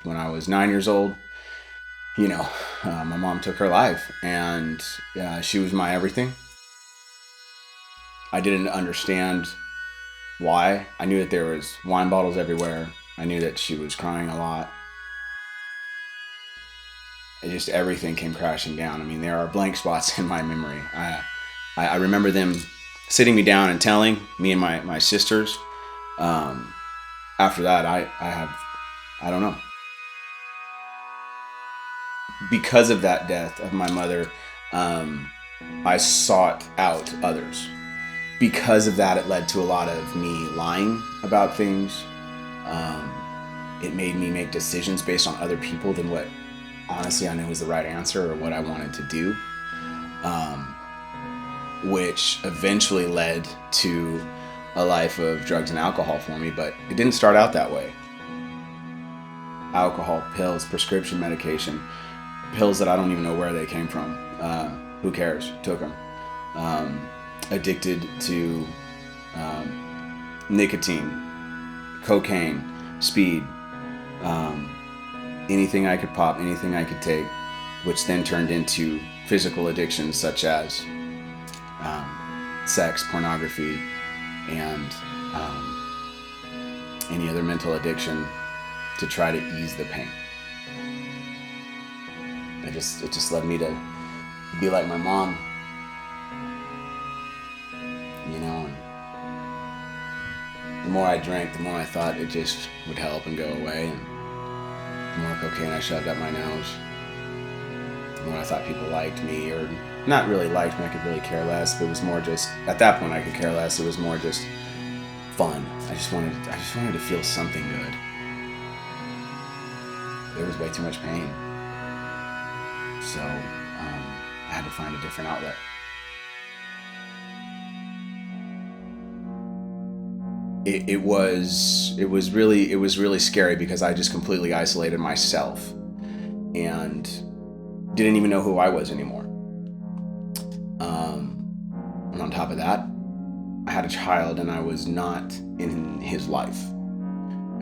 when I was 9 years old, my mom took her life, and she was my everything. I didn't understand why. I knew that there was wine bottles everywhere. I knew that she was crying a lot. Everything came crashing down. I mean, there are blank spots in my memory. I remember them sitting me down and telling me and my sisters. After that, I don't know. Because of that death of my mother, I sought out others. Because of that, it led to a lot of me lying about things. It made me make decisions based on other people than what honestly I knew was the right answer or what I wanted to do, which eventually led to a life of drugs and alcohol for me. But it didn't start out that way. Alcohol, pills, prescription medication, pills that I don't even know where they came from. Who cares? Took them. Addicted to nicotine, cocaine, speed, anything I could pop, anything I could take, which then turned into physical addictions such as sex, pornography, and any other mental addiction to try to ease the pain. It just led me to be like my mom, and the more I drank, the more I thought it just would help and go away, and the more cocaine I shoved up my nose, the more I thought people liked me, or not really liked me. I could really care less. It was more just, at that point I could care less. It was more just fun. I just wanted to feel something good. There was way too much pain. So I had to find a different outlet. It was really scary because I just completely isolated myself and didn't even know who I was anymore. And on top of that, I had a child and I was not in his life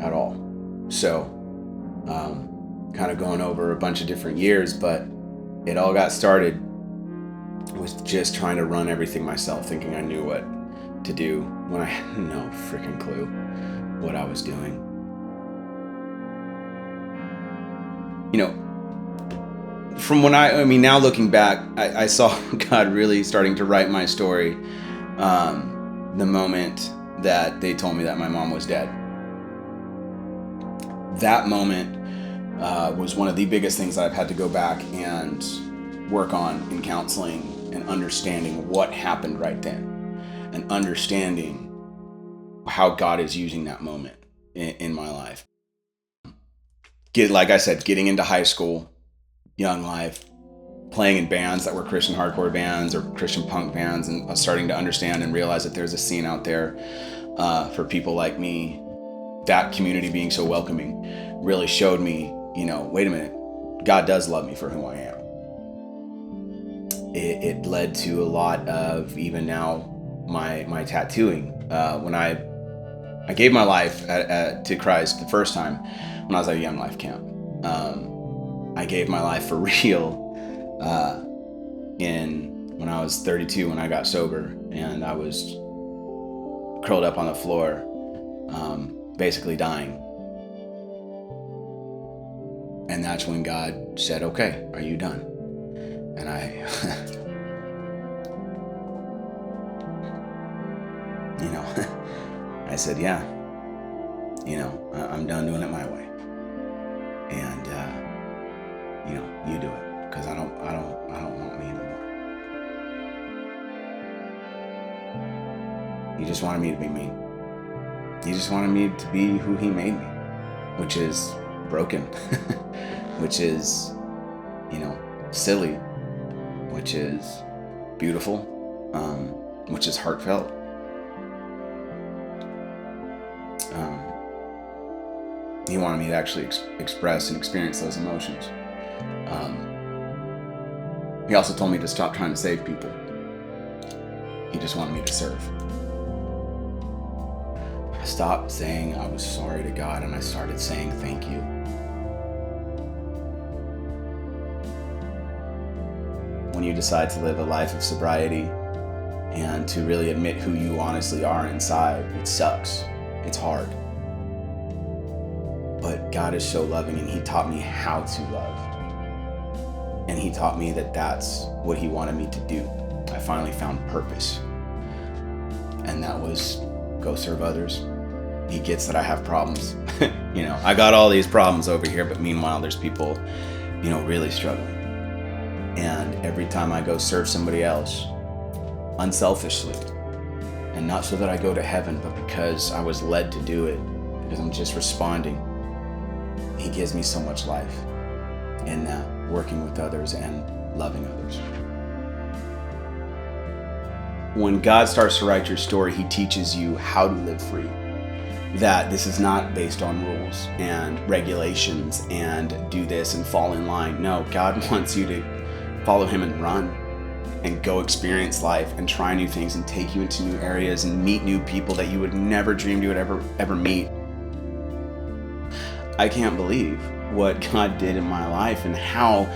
at all. So kind of going over a bunch of different years, but it all got started with just trying to run everything myself, thinking I knew what to do when I had no freaking clue what I was doing. From when now looking back, I saw God really starting to write my story the moment that they told me that my mom was dead. That moment was one of the biggest things that I've had to go back and work on in counseling and understanding what happened right then and understanding how God is using that moment in my life. Like I said, getting into high school, young life, playing in bands that were Christian hardcore bands or Christian punk bands, and starting to understand and realize that there's a scene out there for people like me. That community being so welcoming really showed me, wait a minute, God does love me for who I am. It led to a lot of, even now, my tattooing. When I gave my life to Christ the first time when I was at a Young Life camp. I gave my life for real when I was 32, when I got sober, and I was curled up on the floor, basically dying. And that's when God said, "Okay, are you done?" And I said, "Yeah, I'm done doing it my way. And, you do it, because I don't want me anymore." He just wanted me to be me. He just wanted me to be who he made me, which is broken, which is, silly, which is beautiful, which is heartfelt. He wanted me to actually express and experience those emotions. He also told me to stop trying to save people. He just wanted me to serve. I stopped saying I was sorry to God, and I started saying thank you. when you decide to live a life of sobriety and to really admit who you honestly are inside, it sucks. It's hard. But God is so loving, and he taught me how to love. And he taught me that that's what he wanted me to do. I finally found purpose. And that was go serve others. He gets that I have problems. I got all these problems over here, but meanwhile, there's people, really struggling. And every time I go serve somebody else, unselfishly, and not so that I go to heaven, but because I was led to do it, because I'm just responding, he gives me so much life in that, working with others and loving others. When God starts to write your story, he teaches you how to live free. That this is not based on rules and regulations and do this and fall in line. No, God wants you to follow him and run and go experience life and try new things and take you into new areas and meet new people that you would never dream you would ever meet. I can't believe what God did in my life and how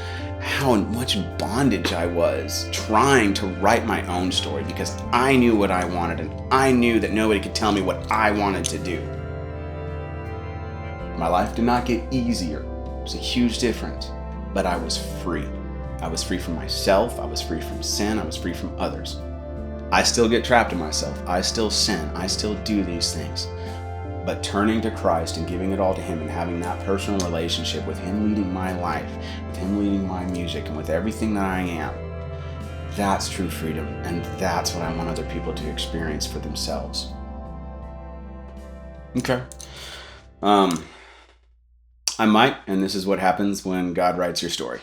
much bondage I was trying to write my own story, because I knew what I wanted and I knew that nobody could tell me what I wanted to do. My life did not get easier. It was a huge difference, but I was free. I was free from myself. I was free from sin. I was free from others. I still get trapped in myself. I still sin. I still do these things. But turning to Christ and giving it all to him and having that personal relationship with him leading my life, with him leading my music, and with everything that I am, that's true freedom. And that's what I want other people to experience for themselves. Okay. I might, and this is what happens when God writes your story.